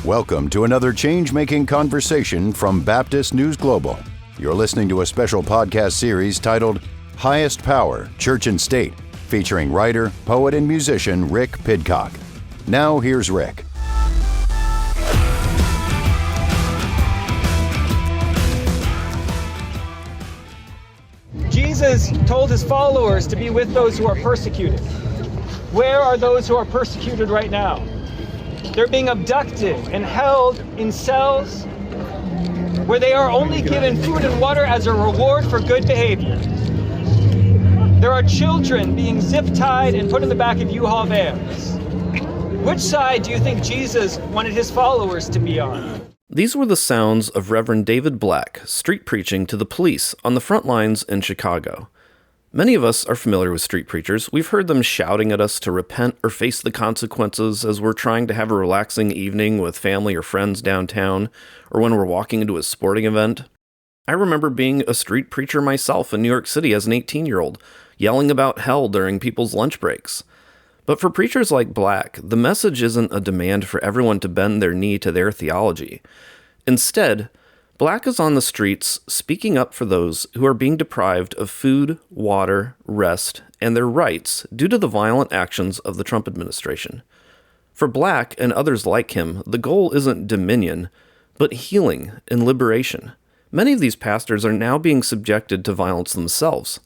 Welcome to another change-making conversation from Baptist News Global. You're listening to a special podcast series titled Highest Power, Church and State, featuring writer, poet, and musician Rick Pidcock. Now here's Rick. Jesus told his followers to be with those who are persecuted. Where are those who are persecuted right now? They're being abducted and held in cells where they are only given food and water as a reward for good behavior. There are children being zip-tied and put in the back of U-Haul vans. Which side do you think Jesus wanted his followers to be on? These were the sounds of Reverend David Black street preaching to the police on the front lines in Chicago. Many of us are familiar with street preachers. We've heard them shouting at us to repent or face the consequences as we're trying to have a relaxing evening with family or friends downtown, or when we're walking into a sporting event. I remember being a street preacher myself in New York City as an 18-year-old, yelling about hell during people's lunch breaks. But for preachers like Black, the message isn't a demand for everyone to bend their knee to their theology. Instead, Black is on the streets speaking up for those who are being deprived of food, water, rest, and their rights due to the violent actions of the Trump administration. For Black and others like him, the goal isn't dominion, but healing and liberation. Many of these pastors are now being subjected to violence themselves.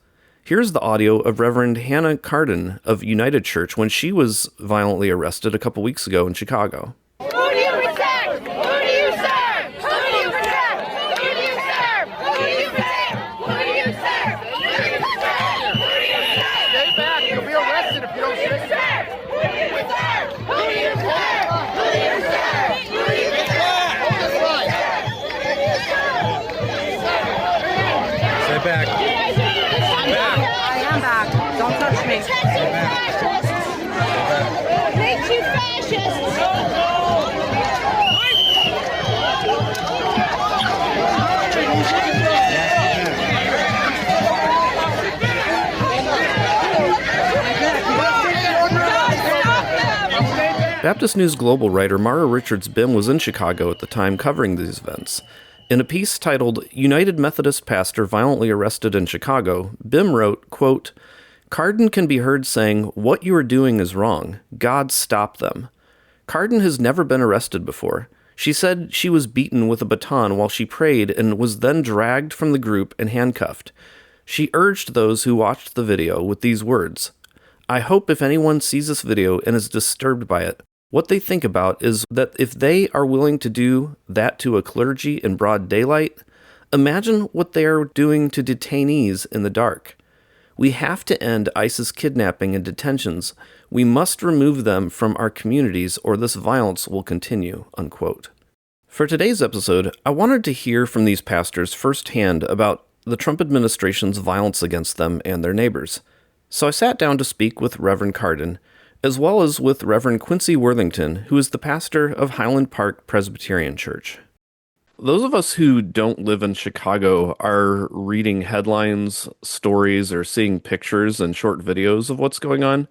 Here's the audio of Reverend Hannah Kardon of United Church when she was violently arrested a couple weeks ago in Chicago. Who do you protect? Who do you serve? Who do you protect? Who do you serve? Who do you protect? Who do you serve? Who do you serve? Who do you serve? Stay back. You'll be arrested if you don't stay back. Who do you serve? Who do you serve? Who do you serve? Who do you serve? Hold this line. Stay back. I am back. Don't touch me. Hate you fascists! Baptist News Global writer Mara Richards Bim was in Chicago at the time covering these events. In a piece titled, United Methodist Pastor Violently Arrested in Chicago, Bim wrote, quote, Kardon can be heard saying, what you are doing is wrong. God stop them. Kardon has never been arrested before. She said she was beaten with a baton while she prayed and was then dragged from the group and handcuffed. She urged those who watched the video with these words, I hope if anyone sees this video and is disturbed by it, what they think about is that if they are willing to do that to a clergy in broad daylight, imagine what they are doing to detainees in the dark. We have to end ISIS kidnapping and detentions. We must remove them from our communities or this violence will continue, unquote. For today's episode, I wanted to hear from these pastors firsthand about the Trump administration's violence against them and their neighbors. So I sat down to speak with Reverend Kardon, as well as with Reverend Quincy Worthington, who is the pastor of Highland Park Presbyterian Church. Those of us who don't live in Chicago are reading headlines, stories, or seeing pictures and short videos of what's going on.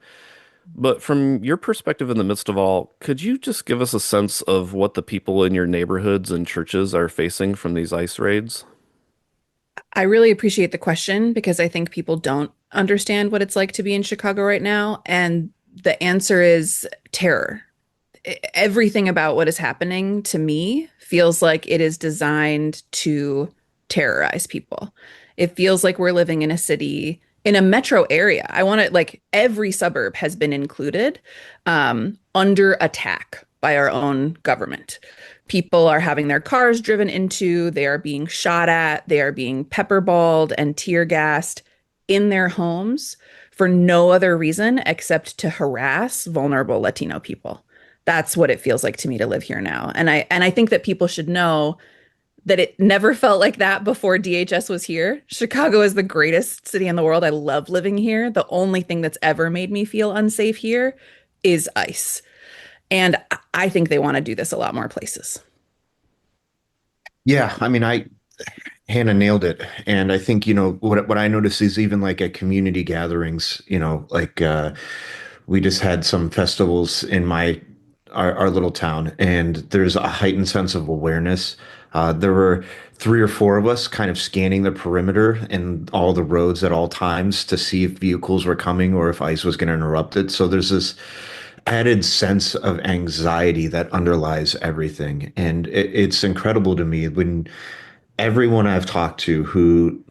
But from your perspective in the midst of all, could you just give us a sense of what the people in your neighborhoods and churches are facing from these ICE raids? I really appreciate the question because I think people don't understand what it's like to be in Chicago right now. And the answer is terror. Everything about what is happening to me feels like it is designed to terrorize people. It feels like we're living in a city, in a metro area. I want to, like, every suburb has been included under attack by our own government. People are having their cars driven into, they are being shot at, they are being pepperballed and tear gassed in their homes for no other reason except to harass vulnerable Latino people. That's what it feels like to me to live here now. And I think that people should know that it never felt like that before DHS was here. Chicago is the greatest city in the world. I love living here. The only thing that's ever made me feel unsafe here is ICE. And I think they want to do this a lot more places. Yeah, I mean, Hannah nailed it. And I think, what I notice is even like at community gatherings, we just had some festivals in my our little town, and there's a heightened sense of awareness. There were three or four of us kind of scanning the perimeter and all the roads at all times to see if vehicles were coming or if ice was going to interrupt it. So there's this added sense of anxiety that underlies everything. And it's incredible to me when everyone I've talked to who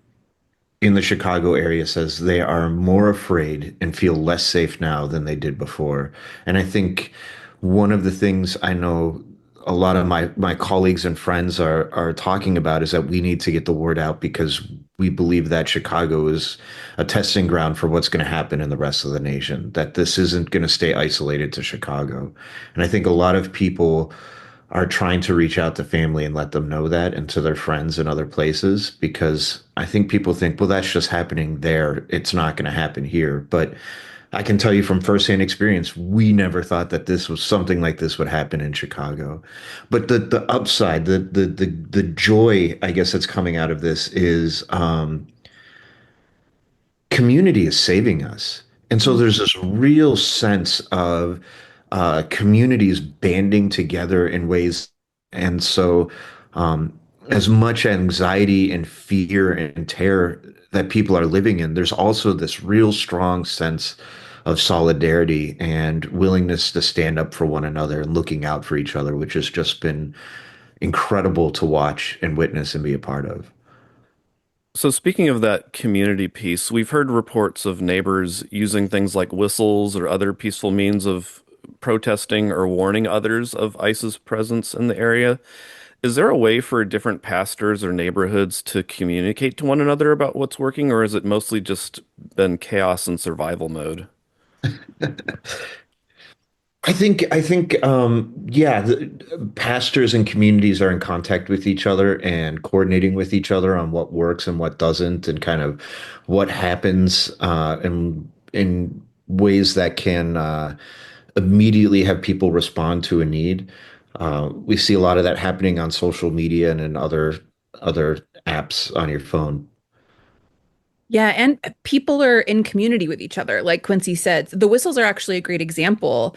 in the Chicago area says they are more afraid and feel less safe now than they did before. And I think one of the things I know a lot of my colleagues and friends are talking about is that we need to get the word out because we believe that Chicago is a testing ground for what's going to happen in the rest of the nation, that this isn't going to stay isolated to Chicago. And I think a lot of people are trying to reach out to family and let them know that and to their friends in other places because I think people think, well, that's just happening there. It's not going to happen here. But I can tell you from firsthand experience, we never thought that this was something like this would happen in Chicago. But the upside, the joy, I guess that's coming out of this is community is saving us. And so there's this real sense of communities banding together in ways. And so, as much anxiety and fear and terror that people are living in, there's also this real strong sense of solidarity and willingness to stand up for one another and looking out for each other, which has just been incredible to watch and witness and be a part of. So, speaking of that community piece, we've heard reports of neighbors using things like whistles or other peaceful means of protesting or warning others of ICE's presence in the area. Is there a way for different pastors or neighborhoods to communicate to one another about what's working, or has it mostly just been chaos and survival mode? Yeah, pastors and communities are in contact with each other and coordinating with each other on what works and what doesn't, and kind of what happens in ways that can immediately have people respond to a need. We see a lot of that happening on social media and in other apps on your phone. Yeah, and people are in community with each other. Like Quincy said, the whistles are actually a great example.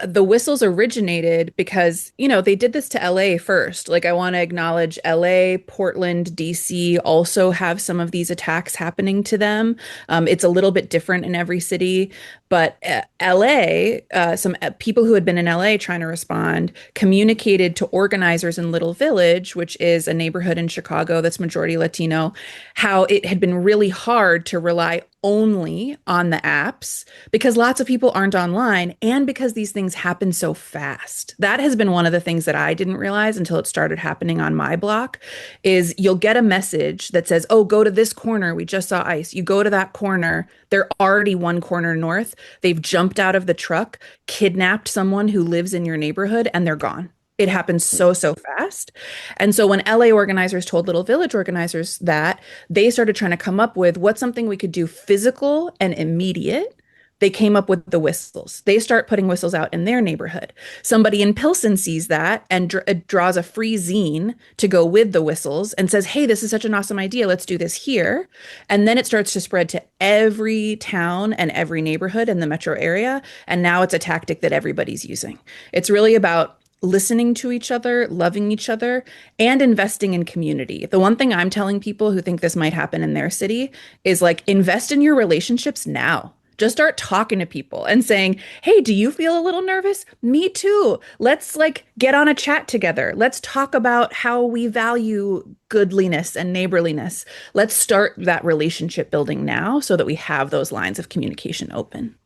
The whistles originated because, they did this to LA first. Like, I want to acknowledge LA, Portland, DC also have some of these attacks happening to them. It's a little bit different in every city, but LA, some people who had been in LA trying to respond communicated to organizers in Little Village, which is a neighborhood in Chicago that's majority Latino, how it had been really hard to rely only on the apps because lots of people aren't online and because these things happen so fast. That has been one of the things that I didn't realize until it started happening on my block is you'll get a message that says, "Oh, go to this corner. We just saw ice." You go to that corner. They're already one corner north. They've jumped out of the truck, kidnapped someone who lives in your neighborhood, and they're gone. It happens so fast. And so when LA organizers told Little Village organizers that, they started trying to come up with what's something we could do physical and immediate. They came up with the whistles. They start putting whistles out in their neighborhood. Somebody in Pilsen sees that and draws a free zine to go with the whistles and says, "Hey, this is such an awesome idea. Let's do this here." And then it starts to spread to every town and every neighborhood in the metro area. And now it's a tactic that everybody's using. It's really about listening to each other, loving each other, and investing in community. The one thing I'm telling people who think this might happen in their city is like, invest in your relationships now. Just start talking to people and saying, "Hey, do you feel a little nervous? Me too. Let's get on a chat together. Let's talk about how we value goodliness and neighborliness. Let's start that relationship building now so that we have those lines of communication open."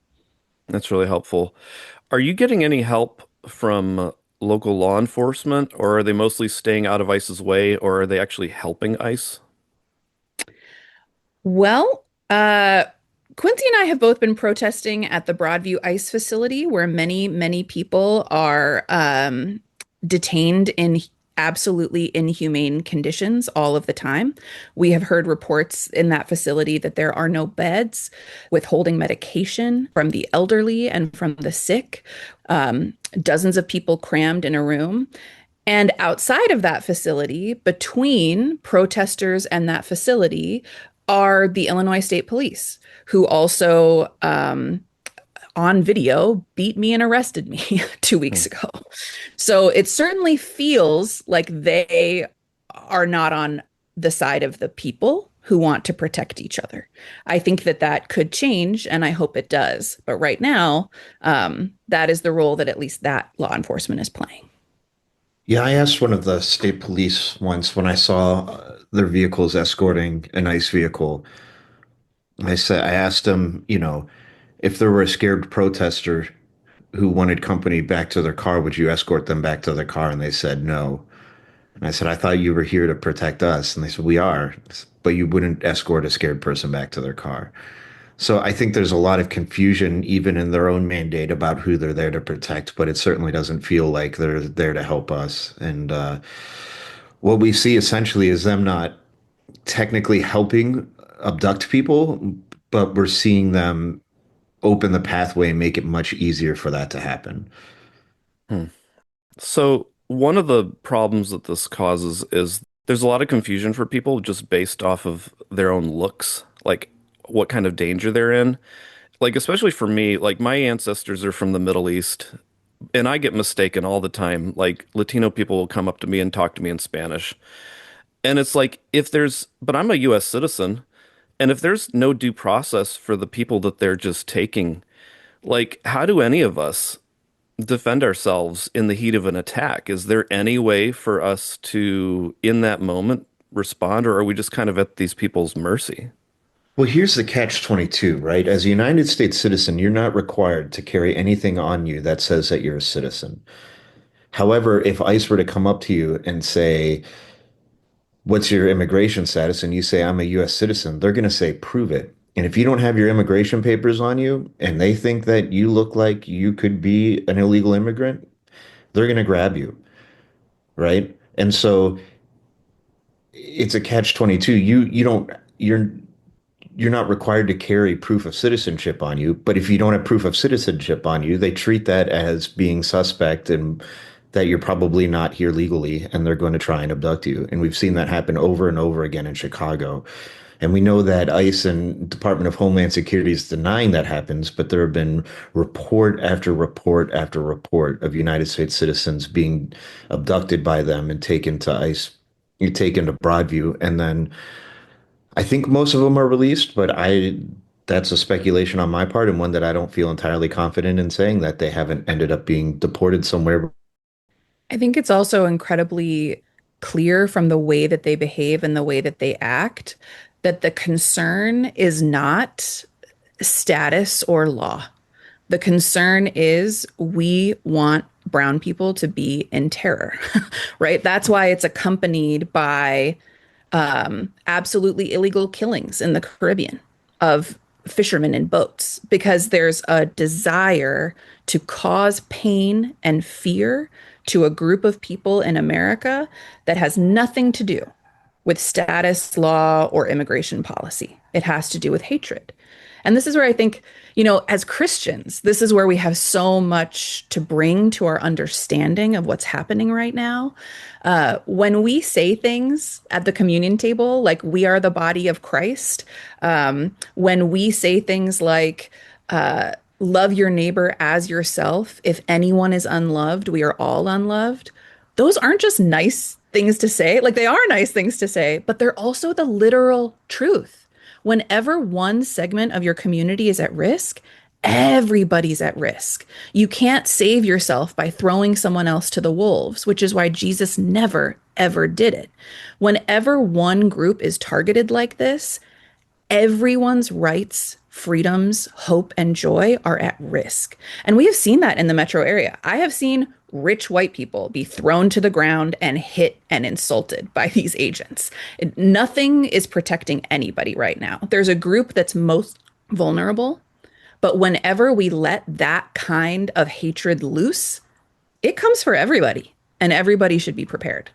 That's really helpful. Are you getting any help from local law enforcement, or are they mostly staying out of ICE's way, or are they actually helping ICE? Well, Quincy and I have both been protesting at the Broadview ICE facility where many people are detained in absolutely inhumane conditions all of the time. We have heard reports in that facility that there are no beds, withholding medication from the elderly and from the sick, dozens of people crammed in a room. And outside of that facility, between protesters and that facility, are the Illinois State Police, who also on video beat me and arrested me 2 weeks ago. So it certainly feels like they are not on the side of the people who want to protect each other. I think that that could change, and I hope it does. But right now, that is the role that at least that law enforcement is playing. Yeah, I asked one of the state police once when I saw their vehicles escorting an ICE vehicle. I asked them, if there were a scared protester who wanted company back to their car, would you escort them back to their car? And they said no. And I said, I thought you were here to protect us. And they said, we are, but you wouldn't escort a scared person back to their car. So I think there's a lot of confusion even in their own mandate about who they're there to protect, but it certainly doesn't feel like they're there to help us. And what we see essentially is them not technically helping abduct people, but we're seeing them open the pathway and make it much easier for that to happen. Hmm. So one of the problems that this causes is there's a lot of confusion for people just based off of their own looks, like what kind of danger they're in. Like especially for me, like my ancestors are from the Middle East, and I get mistaken all the time. Like Latino people will come up to me and talk to me in Spanish. And it's like but I'm a US citizen, and if there's no due process for the people that they're just taking, like how do any of us defend ourselves in the heat of an attack? Is there any way for us to, in that moment, respond, or are we just kind of at these people's mercy? Well, here's the catch 22, right? As a United States citizen, you're not required to carry anything on you that says that you're a citizen. However, if ICE were to come up to you and say, what's your immigration status? And you say, I'm a US citizen, they're going to say, prove it. And if you don't have your immigration papers on you and they think that you look like you could be an illegal immigrant, they're going to grab you, right? And so it's a catch 22. You're not required to carry proof of citizenship on you, but if you don't have proof of citizenship on you, they treat that as being suspect and that you're probably not here legally, and they're going to try and abduct you. And we've seen that happen over and over again in Chicago. And we know that ICE and Department of Homeland Security is denying that happens, but there have been report after report after report of United States citizens being abducted by them and taken to ICE, taken to Broadview, and then I think most of them are released, but I that's a speculation on my part and one that I don't feel entirely confident in saying that they haven't ended up being deported somewhere. I think it's also incredibly clear from the way that they behave and the way that they act that the concern is not status or law. The concern is we want brown people to be in terror, right? That's why it's accompanied by absolutely illegal killings in the Caribbean of fishermen in boats, because there's a desire to cause pain and fear to a group of people in America that has nothing to do with status, law, or immigration policy. It has to do with hatred. And this is where I think, as Christians, this is where we have so much to bring to our understanding of what's happening right now. When we say things at the communion table, like we are the body of Christ, when we say things like, love your neighbor as yourself, if anyone is unloved, we are all unloved. Those aren't just nice things to say. Like they are nice things to say, but they're also the literal truth. Whenever one segment of your community is at risk, everybody's at risk. You can't save yourself by throwing someone else to the wolves, which is why Jesus never, ever did it. Whenever one group is targeted like this, everyone's rights, freedoms, hope, and joy are at risk. And we have seen that in the metro area. I have seen rich white people be thrown to the ground and hit and insulted by these agents. Nothing is protecting anybody right now. There's a group that's most vulnerable, but whenever we let that kind of hatred loose, it comes for everybody, and everybody should be prepared.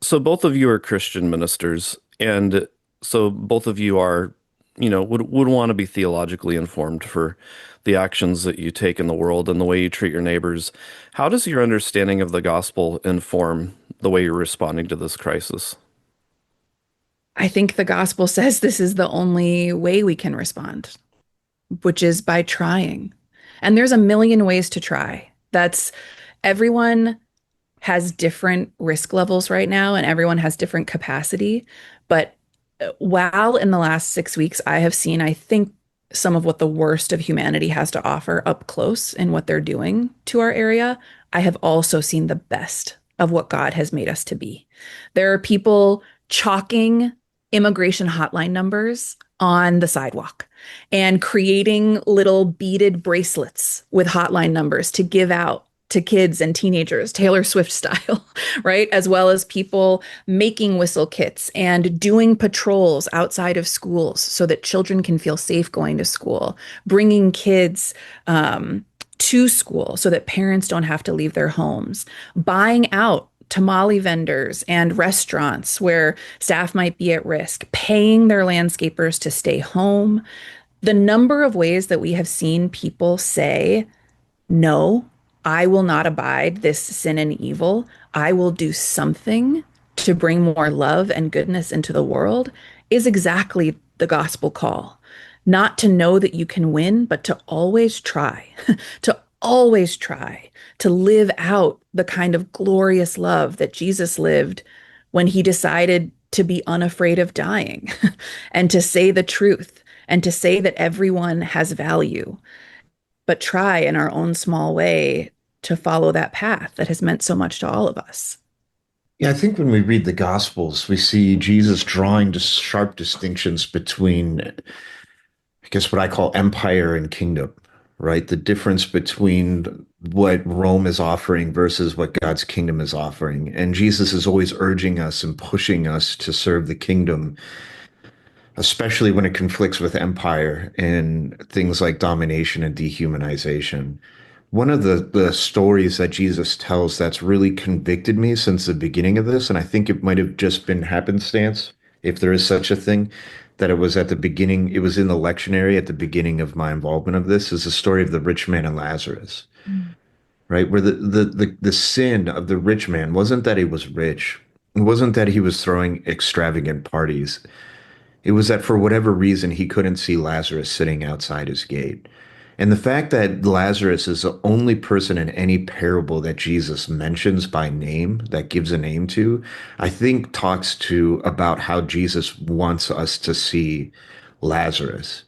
So both of you are Christian ministers, and so both of you are, would want to be theologically informed for the actions that you take in the world and the way you treat your neighbors. How does your understanding of the gospel inform the way you're responding to this crisis? I think the gospel says this is the only way we can respond. which is by trying. And there's a million ways to try. That's everyone has different risk levels right now, and everyone has different capacity. But while in the last 6 weeks, I have seen, I think, some of what the worst of humanity has to offer up close in what they're doing to our area, I have also seen the best of what God has made us to be. There are people chalking immigration hotline numbers on the sidewalk and creating little beaded bracelets with hotline numbers to give out to kids and teenagers, Taylor Swift style, right? As well as people making whistle kits and doing patrols outside of schools so that children can feel safe going to school, bringing kids to school so that parents don't have to leave their homes, buying out tamale vendors and restaurants where staff might be at risk, paying their landscapers to stay home. The number of ways that we have seen people say, no, I will not abide this sin and evil. I will do something to bring more love and goodness into the world is exactly the gospel call. Not to know that you can win, but to always try, to always try to live out the kind of glorious love that Jesus lived when he decided to be unafraid of dying and to say the truth and to say that everyone has value, but try in our own small way to follow that path that has meant so much to all of us. Yeah, I think when we read the Gospels, we see Jesus drawing just sharp distinctions between, I guess, what I call empire and kingdom, right? The difference between what Rome is offering versus what God's kingdom is offering. And Jesus is always urging us and pushing us to serve the kingdom, especially when it conflicts with empire and things like domination and dehumanization. One of the stories that Jesus tells that's really convicted me since the beginning of this, and I think it might have just been happenstance, if there is such a thing, that it was at the beginning, it was in the lectionary at the beginning of my involvement of this, is the story of the rich man and Lazarus, right? Where the sin of the rich man wasn't that he was rich. It wasn't that he was throwing extravagant parties. It was that for whatever reason, he couldn't see Lazarus sitting outside his gate. And the fact that Lazarus is the only person in any parable that Jesus mentions by name, that gives a name to, I think talks to about how Jesus wants us to see Lazarus.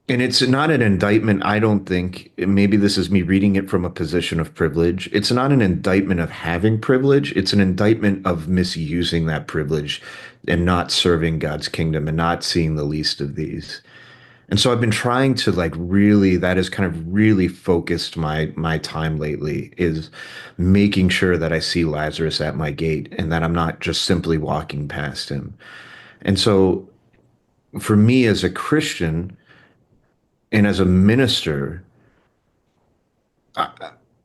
And it's not an indictment, I don't think. Maybe this is me reading it from a position of privilege. It's not an indictment of having privilege. It's an indictment of misusing that privilege and not serving God's kingdom and not seeing the least of these. And so I've been trying to like really, that has kind of really focused my time lately, is making sure that I see Lazarus at my gate and that I'm not just simply walking past him. And so for me as a Christian and as a minister,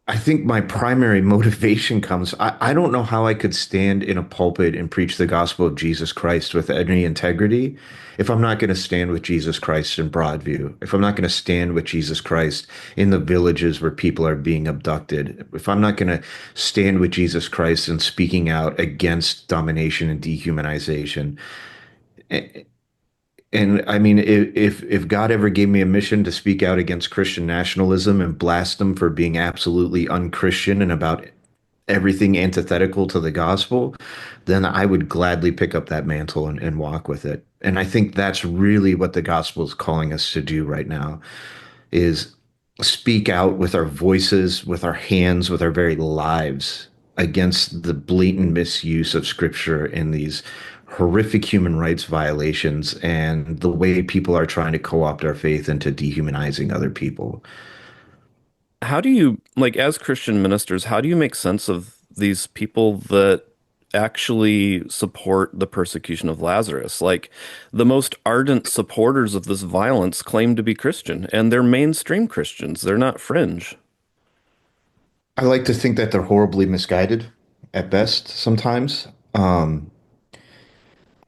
I think my primary motivation comes, I don't know how I could stand in a pulpit and preach the gospel of Jesus Christ with any integrity if I'm not going to stand with Jesus Christ in Broadview, if I'm not going to stand with Jesus Christ in the villages where people are being abducted, if I'm not going to stand with Jesus Christ in speaking out against domination and dehumanization. And I mean, if God ever gave me a mission to speak out against Christian nationalism and blast them for being absolutely unchristian and about everything antithetical to the gospel, then I would gladly pick up that mantle and walk with it. And I think that's really what the gospel is calling us to do right now, is speak out with our voices, with our hands, with our very lives against the blatant misuse of scripture in these horrific human rights violations and the way people are trying to co-opt our faith into dehumanizing other people. How do you, like, as Christian ministers, how do you make sense of these people that actually support the persecution of Lazarus? Like, the most ardent supporters of this violence claim to be Christian, and they're mainstream Christians. They're not fringe. I like to think that they're horribly misguided at best sometimes.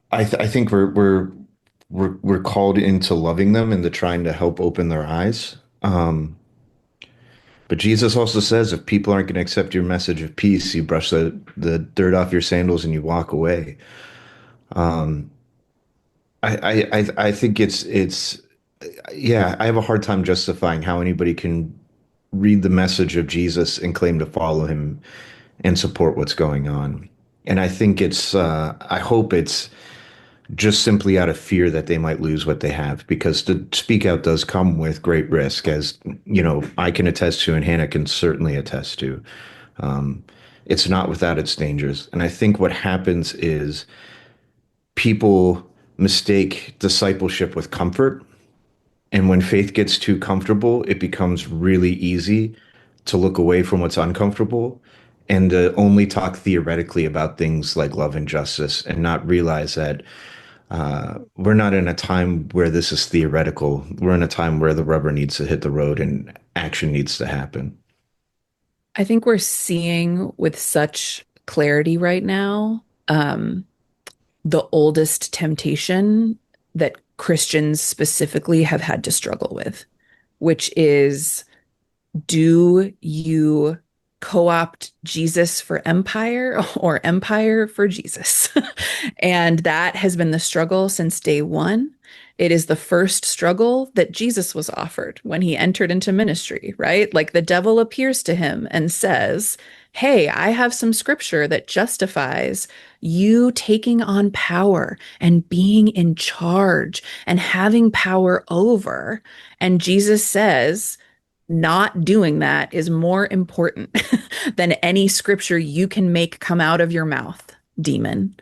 I think we're called into loving them and to trying to help open their eyes. But Jesus also says if people aren't going to accept your message of peace, you brush the dirt off your sandals and you walk away. I think it's Yeah, I have a hard time justifying how anybody can read the message of Jesus and claim to follow him and support what's going on. And I think I hope it's just simply out of fear that they might lose what they have, because to speak out does come with great risk, as I can attest to, and Hannah can certainly attest to. Um, it's not without its dangers. And I think what happens is people mistake discipleship with comfort. And when faith gets too comfortable, it becomes really easy to look away from what's uncomfortable and to only talk theoretically about things like love and justice, and not realize that we're not in a time where this is theoretical. We're in a time where the rubber needs to hit the road and action needs to happen. I think we're seeing with such clarity right now, the oldest temptation that Christians specifically have had to struggle with, which is, do you co-opt Jesus for empire or empire for Jesus? And that has been the struggle since day one. It is the first struggle that Jesus was offered when he entered into ministry, right? Like the devil appears to him and says, "Hey, I have some scripture that justifies you taking on power and being in charge and having power over." And Jesus says, not doing that is more important than any scripture you can make come out of your mouth, demon.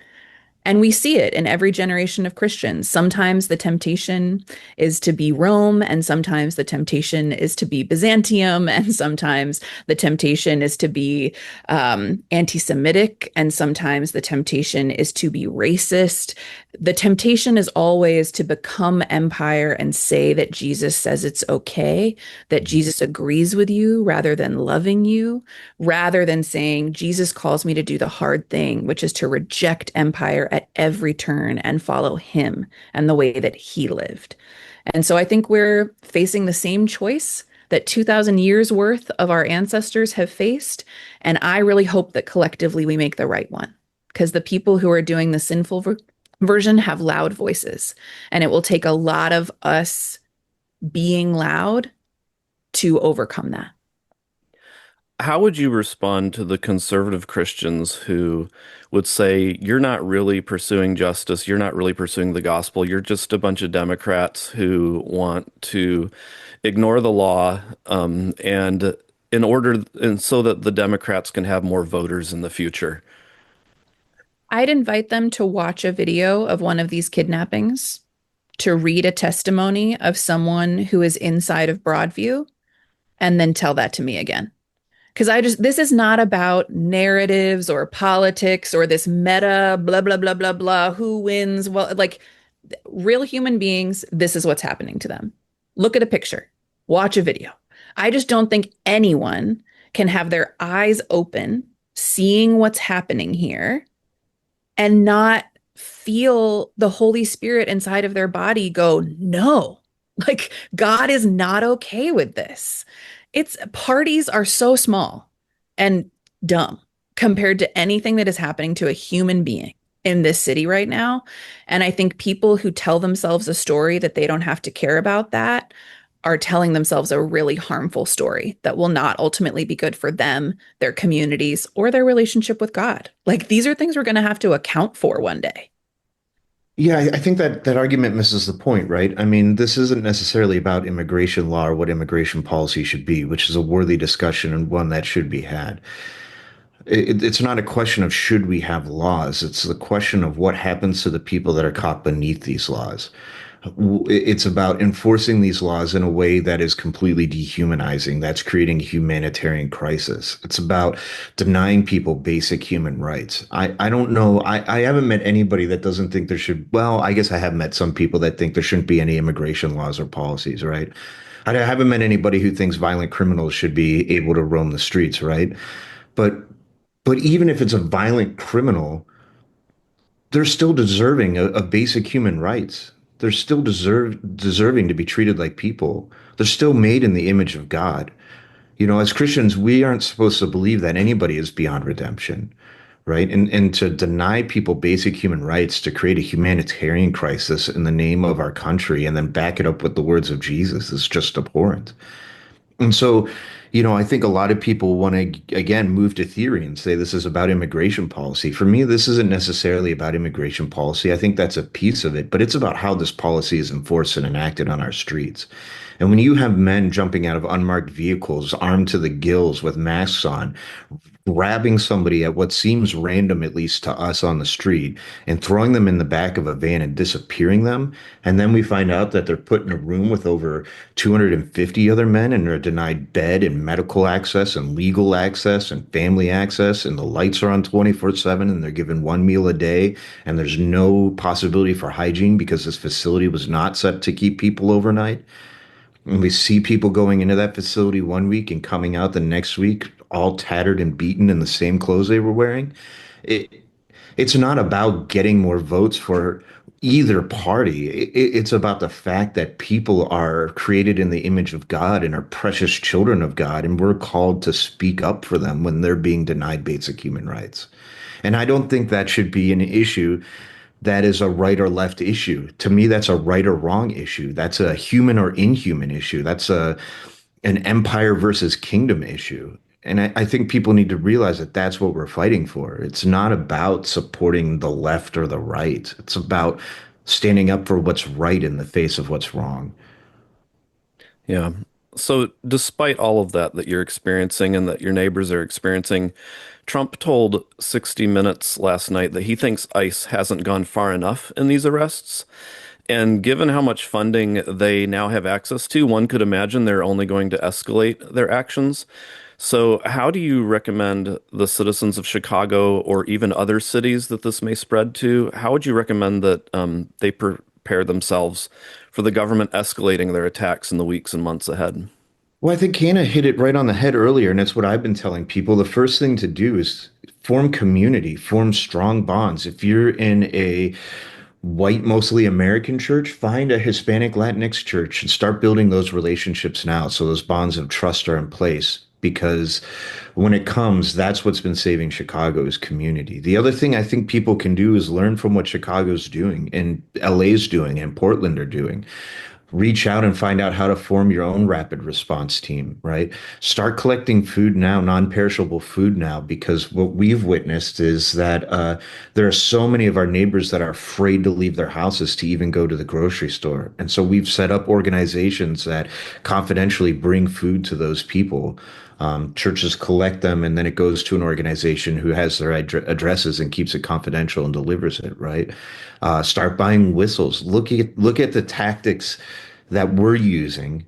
And we see it in every generation of Christians. Sometimes the temptation is to be Rome, and sometimes the temptation is to be Byzantium, and sometimes the temptation is to be anti Semitic, and sometimes the temptation is to be racist. The temptation is always to become empire and say that Jesus says it's okay, that Jesus agrees with you rather than loving you, rather than saying, Jesus calls me to do the hard thing, which is to reject empire at every turn and follow him and the way that he lived. And so I think we're facing the same choice that 2,000 years worth of our ancestors have faced. And I really hope that collectively we make the right one, because the people who are doing the sinful version have loud voices. And it will take a lot of us being loud to overcome that. How would you respond to the conservative Christians who would say, you're not really pursuing justice, you're not really pursuing the gospel, you're just a bunch of Democrats who want to ignore the law, and so that the Democrats can have more voters in the future? I'd invite them to watch a video of one of these kidnappings, to read a testimony of someone who is inside of Broadview, and then tell that to me again. Because this is not about narratives or politics or this meta, blah, blah, blah, blah, blah, who wins. Well, like real human beings, this is what's happening to them. Look at a picture, watch a video. I just don't think anyone can have their eyes open, seeing what's happening here, and not feel the Holy Spirit inside of their body go, no, like God is not okay with this. It's parties are so small and dumb compared to anything that is happening to a human being in this city right now. And I think people who tell themselves a story that they don't have to care about that are telling themselves a really harmful story that will not ultimately be good for them, their communities, or their relationship with God. Like these are things we're going to have to account for one day. Yeah, I think that argument misses the point, right? I mean, this isn't necessarily about immigration law or what immigration policy should be, which is a worthy discussion and one that should be had. It's not a question of should we have laws. It's the question of what happens to the people that are caught beneath these laws. It's about enforcing these laws in a way that is completely dehumanizing, that's creating a humanitarian crisis. It's about denying people basic human rights. I don't know. I haven't met anybody that doesn't think there should, well, I guess I have met some people that think there shouldn't be any immigration laws or policies, right? I haven't met anybody who thinks violent criminals should be able to roam the streets, right? But but even if it's a violent criminal, they're still deserving of basic human rights. They're still deserving to be treated like people. They're still made in the image of God. As Christians, we aren't supposed to believe that anybody is beyond redemption. right? And to deny people basic human rights to create a humanitarian crisis in the name of our country and then back it up with the words of Jesus is just abhorrent. And so, I think a lot of people want to, again, move to theory and say this is about immigration policy. For me, this isn't necessarily about immigration policy. I think that's a piece of it, but it's about how this policy is enforced and enacted on our streets. And when you have men jumping out of unmarked vehicles, armed to the gills with masks on, grabbing somebody at what seems random, at least to us on the street, and throwing them in the back of a van and disappearing them. And then we find out that they're put in a room with over 250 other men and are denied bed and medical access and legal access and family access. And the lights are on 24/7 and they're given one meal a day. And there's no possibility for hygiene because this facility was not set to keep people overnight. And we see people going into that facility one week and coming out the next week all tattered and beaten in the same clothes they were wearing. It, it's not about getting more votes for either party. It's about the fact that people are created in the image of God and are precious children of God, and we're called to speak up for them when they're being denied basic human rights. And I don't think that should be an issue that is a right or left issue. To me, that's a right or wrong issue. That's a human or inhuman issue. That's a an empire versus kingdom issue. And I think people need to realize that that's what we're fighting for. It's not about supporting the left or the right. It's about standing up for what's right in the face of what's wrong. Yeah. So, despite all of that you're experiencing and that your neighbors are experiencing, Trump told 60 Minutes last night that he thinks ICE hasn't gone far enough in these arrests. And given how much funding they now have access to, one could imagine they're only going to escalate their actions. So, how do you recommend the citizens of Chicago or even other cities that this may spread to? How would you recommend that they prepare themselves for the government escalating their attacks in the weeks and months ahead? Well, I think Hannah hit it right on the head earlier, and that's what I've been telling people. The first thing to do is form community, form strong bonds. If you're in a white, mostly American church, find a Hispanic Latinx church and start building those relationships now so those bonds of trust are in place. Because when it comes, that's what's been saving Chicago's community. The other thing I think people can do is learn from what Chicago's doing and LA's doing and Portland are doing. Reach out and find out how to form your own rapid response team, right? Start collecting food now, non-perishable food now, because what we've witnessed is that there are so many of our neighbors that are afraid to leave their houses to even go to the grocery store. And so we've set up organizations that confidentially bring food to those people. Churches collect them, and then it goes to an organization who has their addresses and keeps it confidential and delivers it, right? Start buying whistles. Look at the tactics that we're using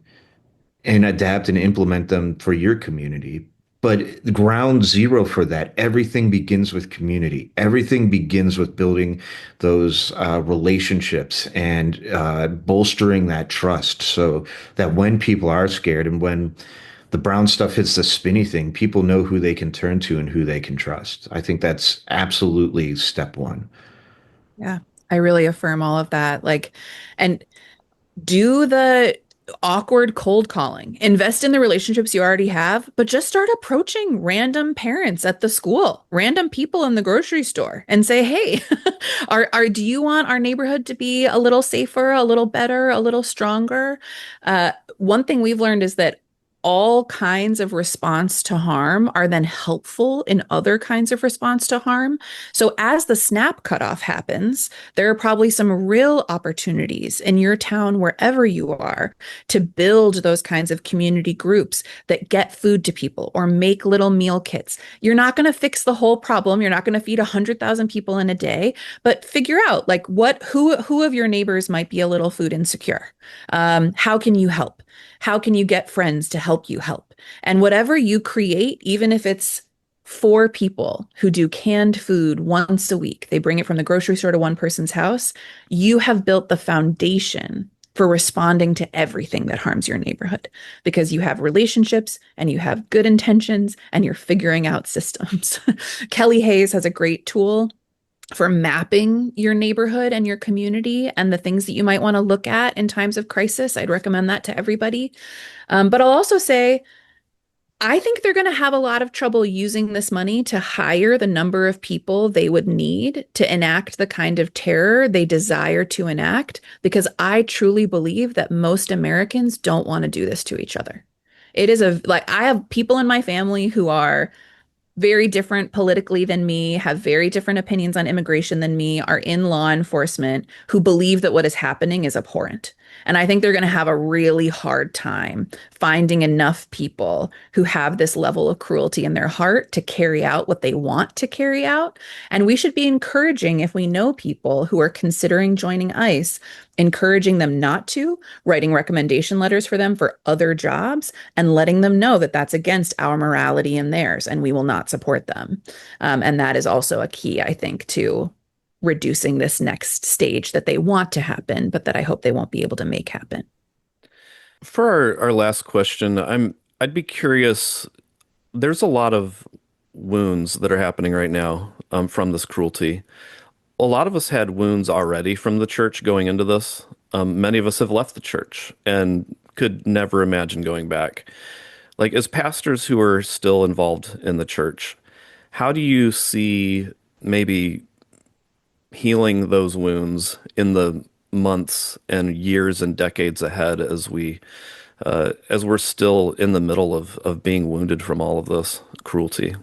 and adapt and implement them for your community. But ground zero for that, everything begins with community. Everything begins with building those relationships and bolstering that trust so that when people are scared and when the brown stuff hits the spinny thing, people know who they can turn to and who they can trust. I think that's absolutely step one. Yeah, I really affirm all of that. Like, and do the awkward cold calling. Invest in the relationships you already have, but just start approaching random parents at the school, random people in the grocery store, and say, "Hey, do you want our neighborhood to be a little safer, a little better, a little stronger?" One thing we've learned is that all kinds of response to harm are then helpful in other kinds of response to harm. So as the snap cutoff happens, there are probably some real opportunities in your town, wherever you are, to build those kinds of community groups that get food to people or make little meal kits. You're not going to fix the whole problem. You're not going to feed 100,000 people in a day, but figure out like who of your neighbors might be a little food insecure. How can you help? How can you get friends to help you help? And whatever you create, even if it's 4 people who do canned food once a week, they bring it from the grocery store to one person's house, you have built the foundation for responding to everything that harms your neighborhood because you have relationships and you have good intentions and you're figuring out systems. Kelly Hayes has a great tool for mapping your neighborhood and your community and the things that you might want to look at in times of crisis. I'd recommend that to everybody. But I'll also say, I think they're going to have a lot of trouble using this money to hire the number of people they would need to enact the kind of terror they desire to enact, because I truly believe that most Americans don't want to do this to each other. It is a, like, I have people in my family who are very different politically than me, have very different opinions on immigration than me, are in law enforcement, who believe that what is happening is abhorrent. And I think they're going to have a really hard time finding enough people who have this level of cruelty in their heart to carry out what they want to carry out. And we should be encouraging, if we know people who are considering joining ICE, encouraging them not to, writing recommendation letters for them for other jobs, and letting them know that that's against our morality and theirs, and we will not support them. And that is also a key, I think, to reducing this next stage that they want to happen, but that I hope they won't be able to make happen. For our last question, I'd be curious. There's a lot of wounds that are happening right now from this cruelty. A lot of us had wounds already from the church going into this. Many of us have left the church and could never imagine going back. Like, as pastors who are still involved in the church, how do you see maybe healing those wounds in the months and years and decades ahead as we're still in the middle of being wounded from all of this cruelty?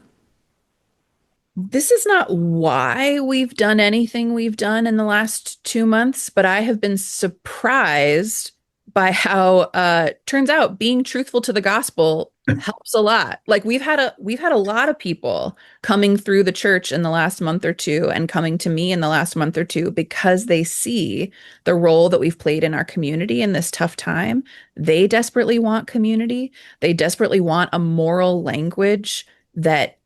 This is not why we've done anything we've done in the last 2 months, but I have been surprised by how turns out being truthful to the gospel helps a lot. Like, we've had a lot of people coming through the church in the last month or two, and coming to me in the last month or two, because they see the role that we've played in our community in this tough time. They desperately want community. They desperately want a moral language that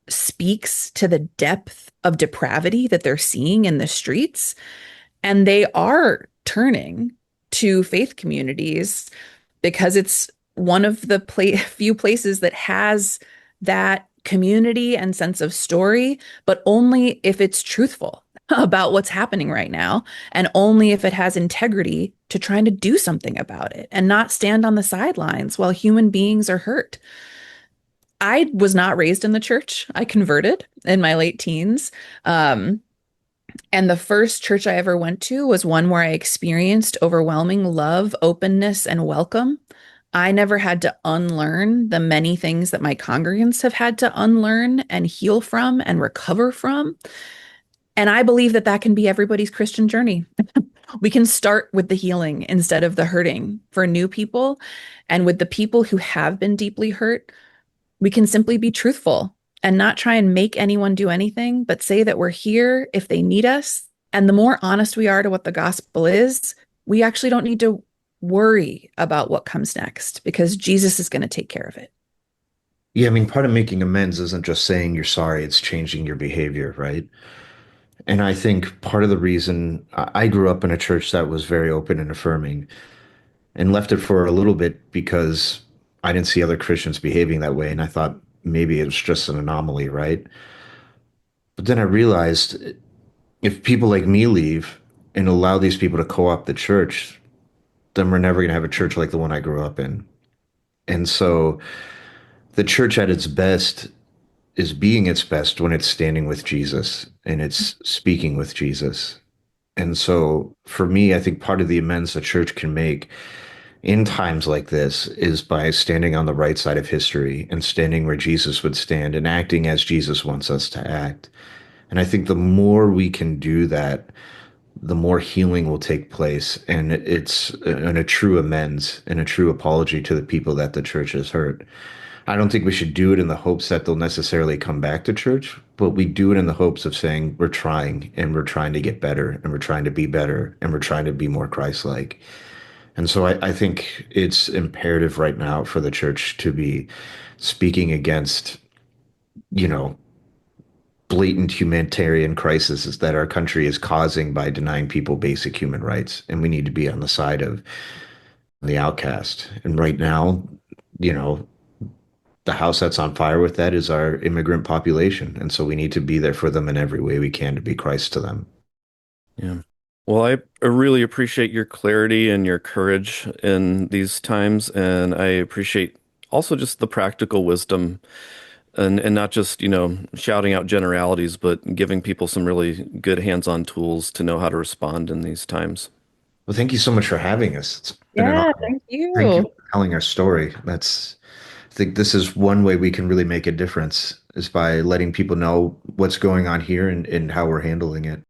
speaks to the depth of depravity that they're seeing in the streets. And they are turning to faith communities because it's one of the few places that has that community and sense of story, but only if it's truthful about what's happening right now, and only if it has integrity to trying to do something about it and not stand on the sidelines while human beings are hurt. I was not raised in the church. I converted in my late teens. And the first church I ever went to was one where I experienced overwhelming love, openness, and welcome. I never had to unlearn the many things that my congregants have had to unlearn and heal from and recover from. And I believe that that can be everybody's Christian journey. We can start with the healing instead of the hurting for new people. And with the people who have been deeply hurt, we can simply be truthful and not try and make anyone do anything, but say that we're here if they need us. And the more honest we are to what the gospel is, we actually don't need to worry about what comes next, because Jesus is going to take care of it. Yeah, I mean, part of making amends isn't just saying you're sorry, it's changing your behavior, right? And I think part of the reason I grew up in a church that was very open and affirming, and left it for a little bit because I didn't see other Christians behaving that way. And I thought maybe it was just an anomaly, right? But then I realized if people like me leave and allow these people to co-opt the church, then we're never going to have a church like the one I grew up in. And so the church at its best is being its best when it's standing with Jesus and it's speaking with Jesus. And so for me, I think part of the amends the church can make in times like this is by standing on the right side of history and standing where Jesus would stand and acting as Jesus wants us to act. And I think the more we can do that, the more healing will take place. And a true amends and a true apology to the people that the church has hurt. I don't think we should do it in the hopes that they'll necessarily come back to church, but we do it in the hopes of saying we're trying, and we're trying to get better, and we're trying to be better, and we're trying to be more Christ-like. And so I think it's imperative right now for the church to be speaking against, you know, blatant humanitarian crises that our country is causing by denying people basic human rights. And we need to be on the side of the outcast. And right now, you know, the house that's on fire with that is our immigrant population. And so we need to be there for them in every way we can to be Christ to them. Yeah. Well, I really appreciate your clarity and your courage in these times, and I appreciate also just the practical wisdom and not just, shouting out generalities, but giving people some really good hands-on tools to know how to respond in these times. Well, thank you so much for having us. It's been an Yeah, honor. thank you. Thank you for telling our story. I think this is one way we can really make a difference is by letting people know what's going on here and how we're handling it.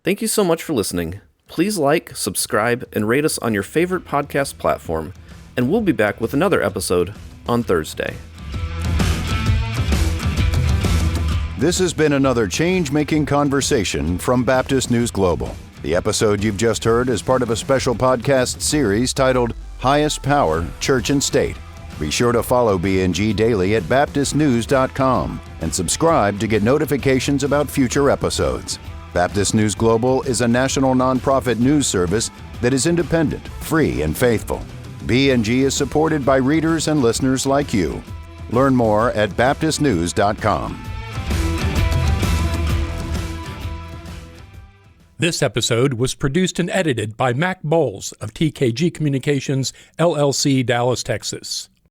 Thank you so much for listening. Please like, subscribe, and rate us on your favorite podcast platform, and we'll be back with another episode on Thursday. This has been another change-making conversation from Baptist News Global. The episode you've just heard is part of a special podcast series titled Highest Power, Church and State. Be sure to follow BNG daily at baptistnews.com and subscribe to get notifications about future episodes. Baptist News Global is a national nonprofit news service that is independent, free, and faithful. BNG is supported by readers and listeners like you. Learn more at baptistnews.com. This episode was produced and edited by Mac Bowles of TKG Communications, LLC, Dallas, Texas.